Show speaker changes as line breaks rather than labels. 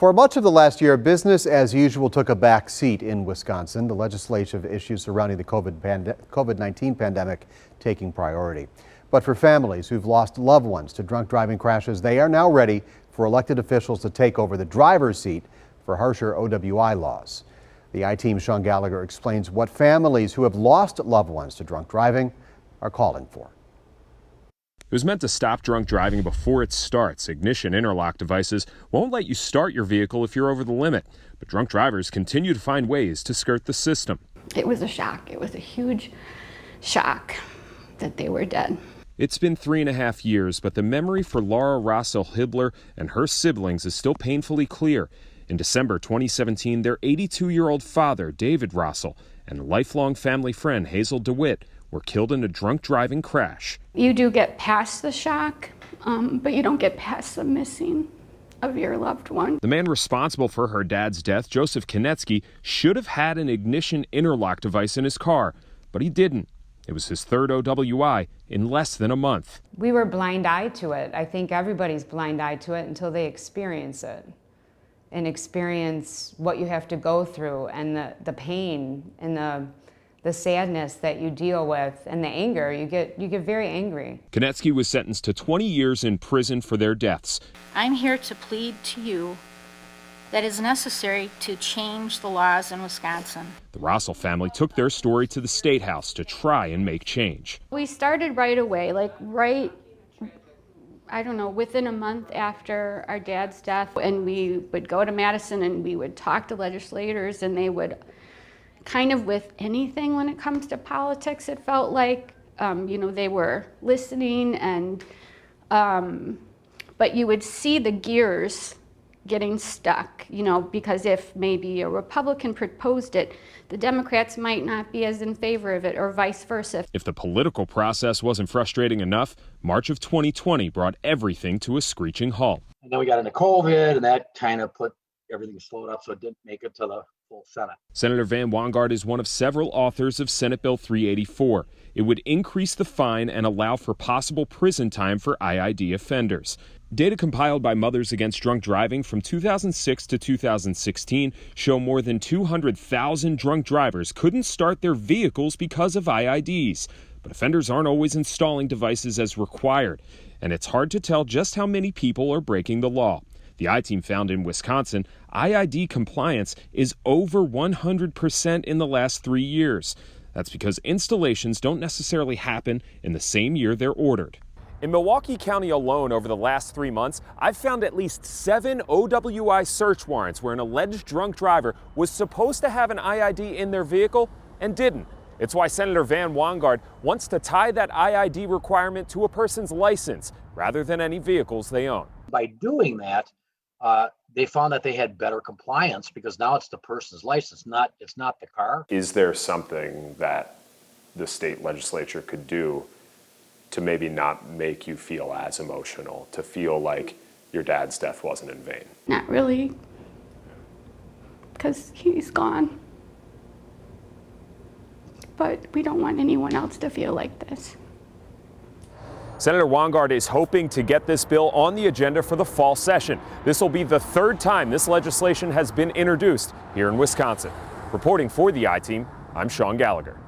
For much of the last year, business as usual took a back seat in Wisconsin, the legislative issues surrounding the COVID-19 pandemic taking priority. But for families who've lost loved ones to drunk driving crashes, they are now ready for elected officials to take over the driver's seat for harsher OWI laws. The I-Team's Sean Gallagher explains what families who have lost loved ones to drunk driving are calling for.
It was meant to stop drunk driving before it starts. Ignition Interlock Devices won't let you start your vehicle if you're over the limit. But drunk drivers continue to find ways to skirt the system.
It was a shock. It was a huge shock that they were dead.
It's been 3.5 years, but the memory for Laura Rossel Hibbler and her siblings is still painfully clear. In December 2017, their 82-year-old father, David Rossel, and lifelong family friend Hazel DeWitt were killed in a drunk driving crash.
You do get past the shock, but you don't get past the missing of your loved one.
The man responsible for her dad's death, Joseph Konetsky, should have had an ignition interlock device in his car, but he didn't. It was his third OWI in less than a month.
We were blind-eyed to it. I think everybody's blind-eyed to it until they experience it and experience what you have to go through and the pain and the sadness that you deal with and the anger. You get very angry.
Konetsky was sentenced to 20 years in prison for their deaths.
I'm here to plead to you that is necessary to change the laws in Wisconsin.
The Rossel family took their story to the State House to try and make change.
We started right away, within a month after our dad's death, and we would go to Madison and we would talk to legislators, and they would kind of with anything when it comes to politics, it felt like, they were listening, and but you would see the gears getting stuck, because if maybe a Republican proposed it, the Democrats might not be as in favor of it, or vice versa.
If the political process wasn't frustrating enough, March of 2020 brought everything to a screeching halt.
And then we got into COVID, and that kind of put everything slowed up, so it didn't make it to the full Senate.
Senator Van Wanggaard is one of several authors of Senate Bill 384. It would increase the fine and allow for possible prison time for IID offenders. Data compiled by Mothers Against Drunk Driving from 2006 to 2016 show more than 200,000 drunk drivers couldn't start their vehicles because of IIDs. But offenders aren't always installing devices as required, and it's hard to tell just how many people are breaking the law. The I-Team found in Wisconsin, IID compliance is over 100% in the last 3 years. That's because installations don't necessarily happen in the same year they're ordered. In Milwaukee County alone over the last 3 months, I've found at least 7 OWI search warrants where an alleged drunk driver was supposed to have an IID in their vehicle and didn't. It's why Senator Van Wanggaard wants to tie that IID requirement to a person's license rather than any vehicles they own.
By doing that, they found that they had better compliance because now it's the person's license, it's not the car.
Is there something that the state legislature could do to maybe not make you feel as emotional, to feel like your dad's death wasn't in vain?
Not really, because he's gone. But we don't want anyone else to feel like this.
Senator Wanggaard is hoping to get this bill on the agenda for the fall session. This will be the third time this legislation has been introduced here in Wisconsin. Reporting for the I-Team, I'm Sean Gallagher.